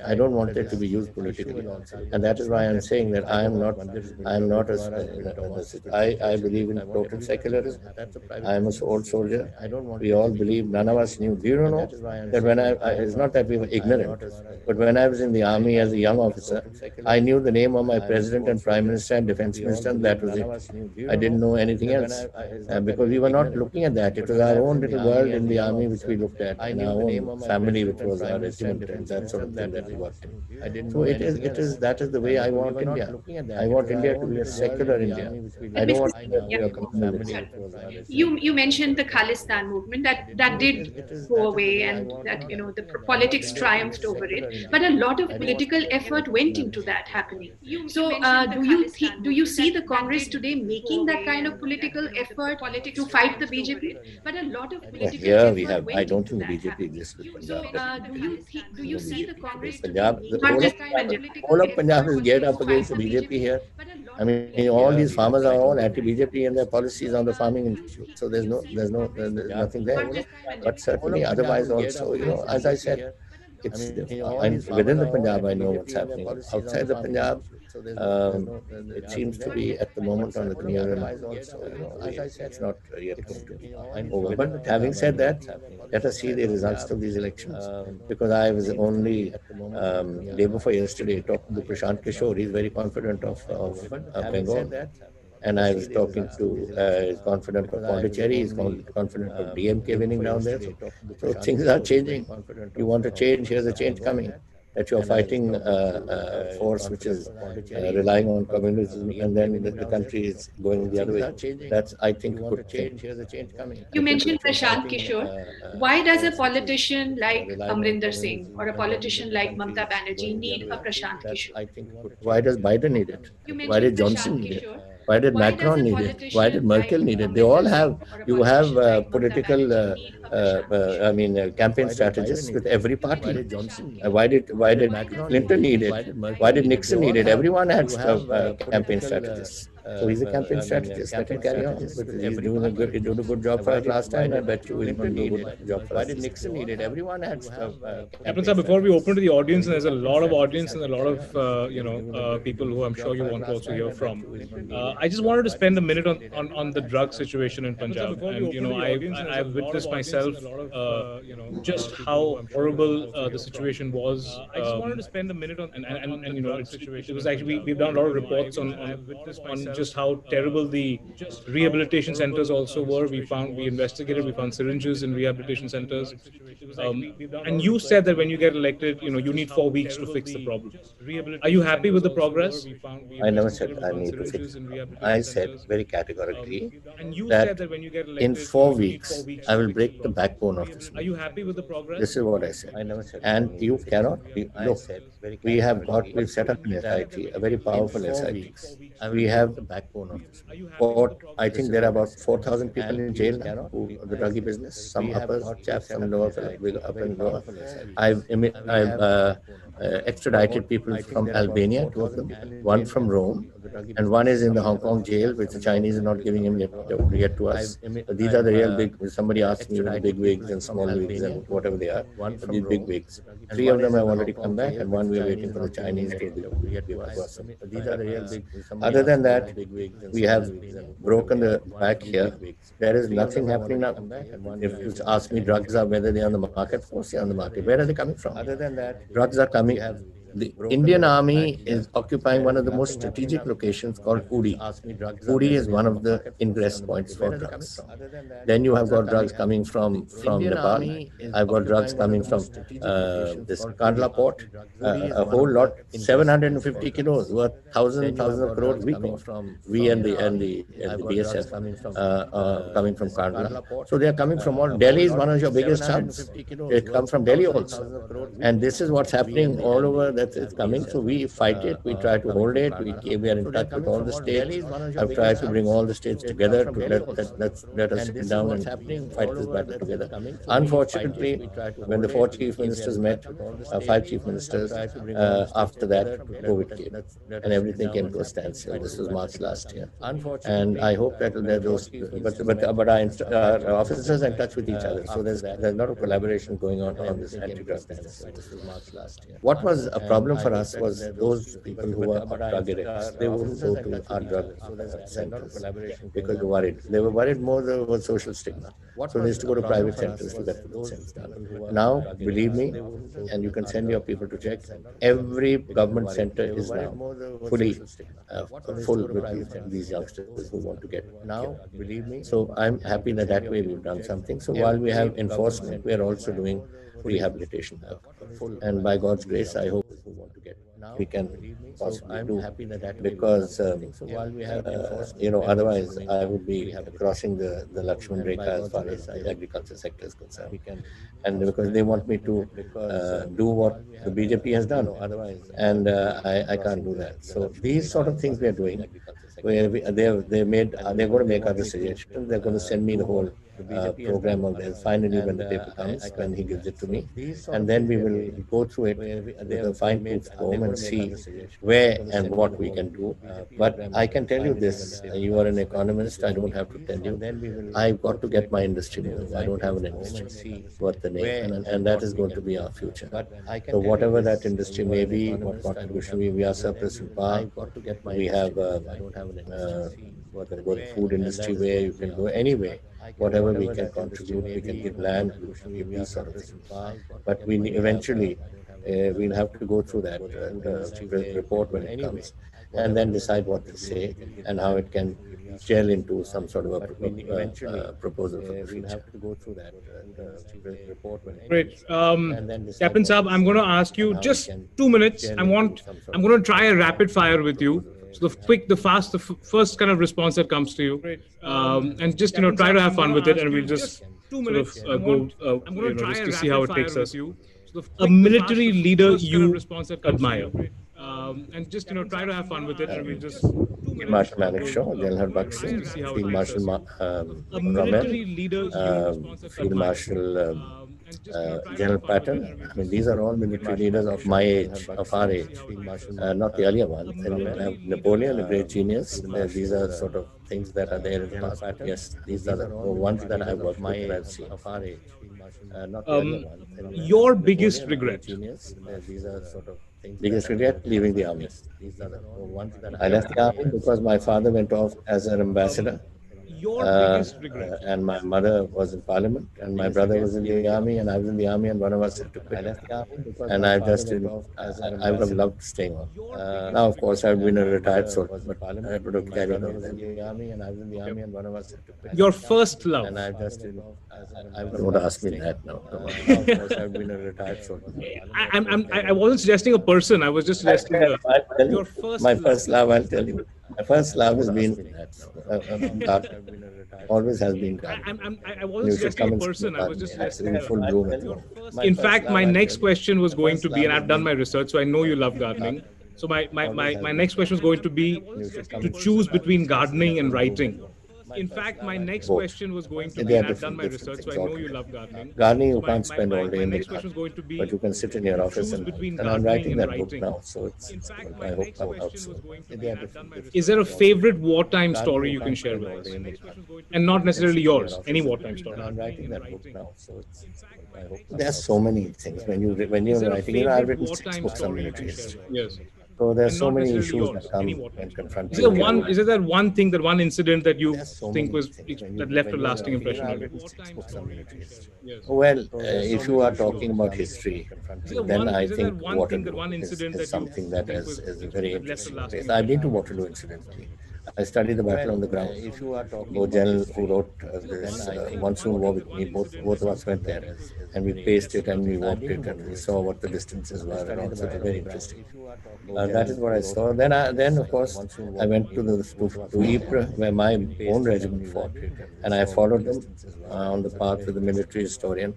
I don't want it to be used politically. And that is why I'm saying that I am not I believe in total secularism. I am an old soldier. We all believe, none of us knew. Do you know that when it's not that we were ignorant, but when I was in the army as a young officer, I knew the name of my president and prime minister and defense minister, and that was it. I didn't know anything else because we were not looking at that. It was our own little world in the army which we looked at, and our own family, which was our regiment, and that sort of thing that we worked in. So that is the way I want India. I want India to be a secular India. I don't want India to be a communist. You mentioned the Khalistan movement that did go away, and that the politics triumphed over it, but a lot of political effort went into that happening. So do you see the Congress today making that kind of political effort to fight the BJP? But a lot of political effort we have. I don't think the BJP exists in Punjab. Do you see the Congress Punjab, the whole of Punjab is geared up against the BJP here. I mean, all these farmers are all anti-BJP and their policies on the farming issue. So there's nothing there. But certainly, otherwise also, as I said, it's within the Punjab. I know what's happening. Outside the Punjab, it seems to be at the moment on the clear line. It's not yet over. But having said that, let us see the results of these elections. Because I was only day before yesterday talking to Prashantha. He's very confident of Bengal. And I was talking to, he's confident of Pondicherry, he's confident of DMK winning down there. So things are changing. You want to change, here's a change coming. That you're fighting a force which is relying on communism, and then the country is going the other way. That's, I think, a good change. Here's a change coming. You mentioned Prashant Kishore. Why does a politician like Amrinder Singh or a politician like Mamata Banerjee need a Prashant Kishore? Why does Biden need it? Why did Johnson need it? Why did Macron need it? Why did Merkel need it? They all have, you have political, campaign strategists with every party. Why did Clinton need it? Why did Nixon need it? Everyone had campaign strategists. So he's a campaign strategist. Let him carry on. He's doing a good job for us last time. I bet you he's going to do a good job for us. Why did Nixon need it? Everyone had Prashantha, before we open to the audience, and there's a lot of audience and a lot of people who I'm sure you want to also hear from. I just wanted to spend a minute on the drug situation in Punjab. And I've witnessed myself just how horrible the situation was. I just wanted to spend a minute on it was actually we've done a lot of reports on just how terrible the rehabilitation centers also were. We investigated, we found syringes in rehabilitation centers. And you said that when you get elected, you need 4 weeks to fix the problem. Are you happy with the progress? I never said I need to fix it. I said very categorically that in 4 weeks, I will break the backbone of this. Are you happy with the progress? This is what I said. And you cannot, look, we've set up an SIT, a very powerful SIT. We have the backbone of this. I think there are about 4,000 people in jail now who the druggy business, some upper chaps, some lower, up and lower. I've extradited people from Albania, 2 of them, one from Rome, and one is in the Hong Kong jail, which the Chinese are not giving him yet to us. These are the real big, somebody asked me, the big wigs and small wigs and whatever they are, these big wigs. 3 of them have already come back, and one we are waiting for the Chinese to give us. These are the real big. Other than that, we have broken the back here. There is nothing happening now. If you ask me, drugs are whether they are on the market, of course they are on the market. Where are they coming from? Other than that, drugs are coming. The Indian Army is occupying one of the most strategic locations called Uri. Uri is one of the ingress points for drugs. Then you have got drugs coming from Nepal. I've got drugs coming from this Kandla port. A whole lot, 750 kilos worth thousands of crores we got. We and the BSF coming from Kandla. So they are coming from all. Delhi is one of your biggest hubs. They come from Delhi also. And this is what's happening all over, that it's coming. So we fight it, we try to hold it, we are in touch with all the states. I've tried to bring all the states together to let us sit down and fight this battle together. Unfortunately, when the 4 chief ministers met, 5 chief ministers, after that, COVID came and everything came to a standstill. This was March last year. And I hope that those, but our officers are in touch with each other. So there's a lot of collaboration going on this anti-drug standstill. This was March last year. What was a problem for us was those people who were drug addicts. They wouldn't go to our drug centers because they were worried more about social stigma. So they used to go to private centers to get themselves done. Now, believe me, and you can send your people to check, every government center is now fully full with these youngsters who want to get now, believe me. So I'm happy that way we've done something. So while we have enforcement, we are also doing rehabilitation work. And by God's grace, I hope we can possibly do, because otherwise I would be crossing the Lakshman Rekha as far as the agriculture sector is concerned. And because they want me to do what the BJP has done, and I can't do that. So these sort of things we are doing. They're going to make other suggestions. They're going to send me the whole program of theirs finally when the paper comes, when he gives it to me, and then we will go through it with a fine-tooth comb and see where and what we can do. But I can tell you this, you are an economist, I don't have to tell you, I've got to get my industry moving. I don't have an industry worth the name, and that is going to be our future. So whatever that industry may be, what contribution we are surplus in power, we have the food industry where you can go anyway. Whatever we can contribute, we can give land, we can give these sort of things. But we eventually we'll have to go through that report when it comes, and then decide what to say and how it can gel into some sort of a proposal for the future. Great. Captain Saab, I'm going to ask you just 2 minutes. I'm going to try a rapid fire with you. So the first kind of response that comes to you, and just try to have fun with it, and we'll just sort of go just to see how it takes us. A military leader you admire, and just try to have fun with it, and we'll just. Marshal Manekshaw, General Bakshi, Field Marshal Rommel, Field Marshal General Patton. I mean, these are all military leaders of my age, of our age, not the earlier ones. Then you have Napoleon, a great genius. These are sort of things that are there in the past. Yes, these are the ones that I worked with and I've seen. Of our age, not the earlier ones. Your biggest regret? These are sort of biggest regret, leaving the army. I left the army because my father went off as an ambassador. Your biggest regret? And my mother was in parliament, and my brother was in the army, and I was in the army, and one of us had to quit. I left the army and I would have loved staying on. Now, of course, I've been a retired soldier, but I would have carried on. Your first love? And I don't ask me that now. Of course, I've been a retired soldier. I wasn't suggesting a person. I was just suggesting your first. My first love, I'll tell you. My first love has been always has been gardening. I wasn't suggesting a person. I was just suggesting full bloom. In fact, my next question was going to be, and I've done my research, so I know you love gardening. So my next question was going to be to choose between gardening and writing. In fact, my next question was going to be, and I've done my research, so I know you love gardening. Gardening, you can't spend all day in the garden, but you can sit in your office and I'm writing that book now, so I hope it comes out soon. Is there a favorite wartime story you can share with us? And not necessarily yours, any wartime story. I'm writing that book now, so there are so many things when you're writing. I've written 6 books on military history. Yes. So there's and so not many necessarily issues yours, that come any water when issue. confronting. Is there that one thing, that one incident that you There's so think many was things. that left a lasting impression on you? Books on military history. Yes. Well, if you are talking about history, then I think Waterloo is something that is a very interesting place. I've been to Waterloo incidentally. I studied the battle on the ground. Both General who wrote this Monsoon War with me, both of us went there, and we paced it and we walked it and we saw what the distances were and all. So it was very interesting. That is what I saw. Then of course I went to Ypres, where my own regiment fought, and I followed them on the path with the military historian.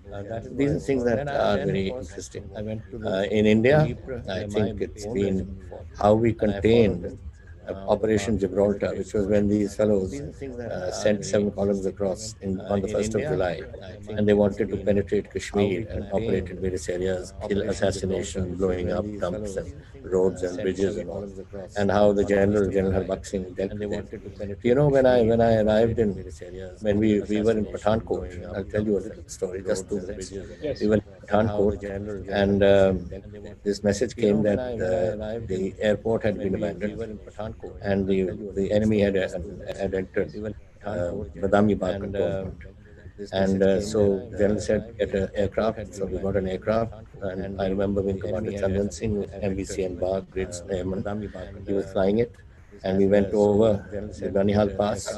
These are things that are very interesting. In India, I think it's been how we contained Operation Gibraltar, which was when these fellows sent 7 columns across on the 1st of July, and they wanted to penetrate Kashmir and operate in various areas, kill, assassination, blowing up dumps and roads and bridges and all, and how the General Harbakh Singh dealt with it. You know, when I arrived when we were in Pathankot, I'll tell you a story, just 2 minutes. We were in Pathankot, and this message came that the airport had been abandoned, and the enemy had entered Badami Bagh cantonment. And so General said, get an aircraft. So we got an aircraft, and I remember Wing Commander Chandan Singh, MVCN Bagh, Great Airman, he was flying it. And we went over the Banihal Pass,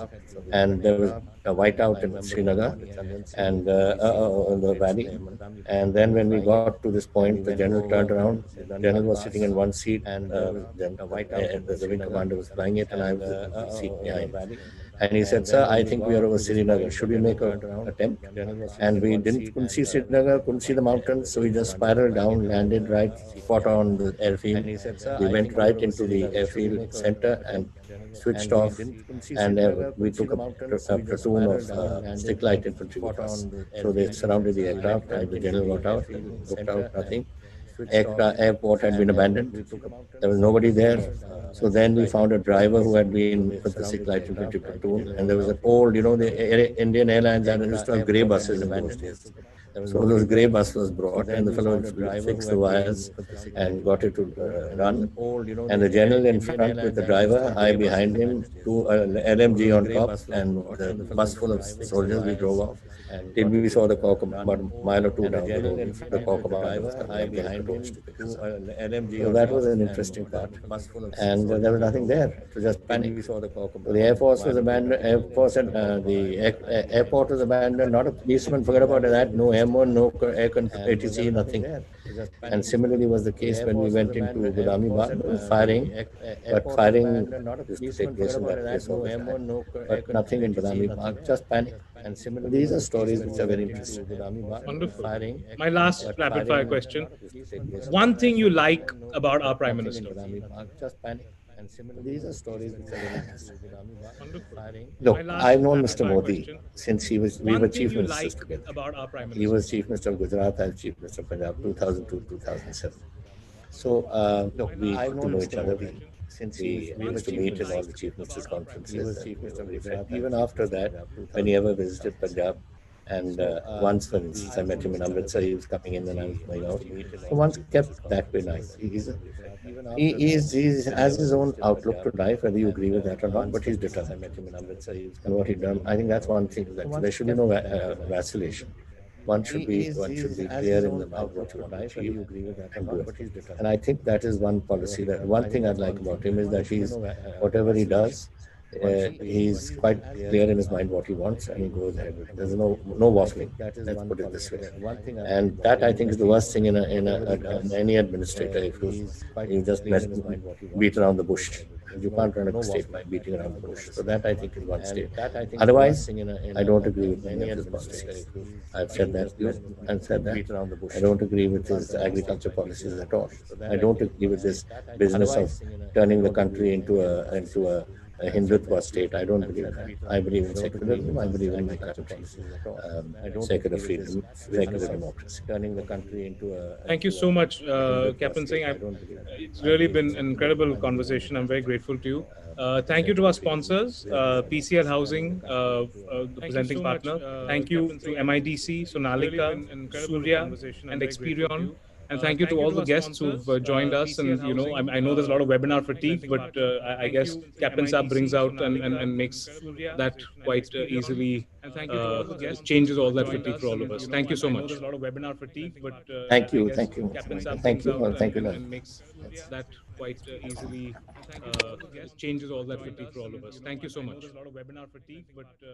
and there was a whiteout in Srinagar and in the valley. And then when we got to this point, the General turned around. The General was sitting in one seat, and the Wing Commander was flying it, and I was in the seat behind. And he said, sir, I think we are over Srinagar. Should we make an attempt? And we couldn't see Srinagar, couldn't see the mountains, so we just spiraled down, landed right spot on the airfield. We went right into the airfield center and switched off, and we took a platoon of stick light infantry with us. So they surrounded the aircraft, and the General got out, looked out, nothing. Airport had been abandoned. There was nobody there. So then we found a driver who had been with the Sikh Light Infantry platoon, and there was an old, the Indian Airlines used to have grey buses in those days. So those grey bus was brought, and the fellow fixed the wires and got it to run. And the General in front with the driver, I behind him, 2 LMG on top, and the bus full of soldiers. We drove off till we saw the Cork about a mile or 2 down the road. The Cork was I behind him, 2 LMG. So that was an interesting part. And there was nothing there. It was just panic. The Air Force was abandoned. The airport was abandoned. Not a policeman. Forget about that. No M1, no air ATC, nothing. And similarly was the case when we went into Badami Bagh, firing, but firing used to take place in that place all the time. But nothing in Badami Bagh, just panic. And similarly, these are stories which are very interesting. Wonderful. My last rapid fire question. One thing you like about our Prime Minister? Just panic. And similarly, these are stories which are very interesting. Look, I've known Mr. Modi since we were chief ministers together. He was chief minister of Gujarat, I was chief minister of Punjab, 2002, 2007. So, look, we got to know each other. We used to meet in all the chief ministers' conferences. Even after that, when he ever visited Punjab, and once, for instance, I met him in Amritsar, he was coming in and I was going out. So once kept that way nice. He has his own outlook to life, whether you agree with that or not, but he's determined. And what he's done, I think that's one thing. That there should be no vacillation. One should be clear in the mind what you want to achieve and do it. And I think that is one policy. That one thing I'd like about him is that whatever he does, he's quite clear in his mind what he wants, and he goes ahead with it. There's no waffling. Let's put it this way. And that, I think, is the worst thing in any administrator. If you just beat around the bush, you can't run a state by beating around the bush. So that, I think, is one state. Otherwise, I don't agree with any of his policies. I've said that. I've said that. I don't agree with his agriculture policies at all. I don't agree with this business of turning the country into a Hindutva state. I don't believe that. I believe in secularism. I believe in my country. Secular freedom, secular democracy. Turning the country into a... Thank you so much, Captain Singh. It's really been an incredible conversation. I'm very grateful to you. Thank you to our sponsors, PCL Housing, the presenting partner. Thank you to MIDC, Sonalika, Surya, and Experion. And thank you to all the guests who've joined us. And, you know, I know there's a lot of webinar fatigue, but I guess Captain Saab brings out and makes that quite easily, changes all that fatigue for all of us. Thank you so much. There's a lot of webinar fatigue, but thank you. Thank you. Thank you. And makes that quite easily changes all that fatigue for all of us. Thank you so much. There's a lot of webinar fatigue, but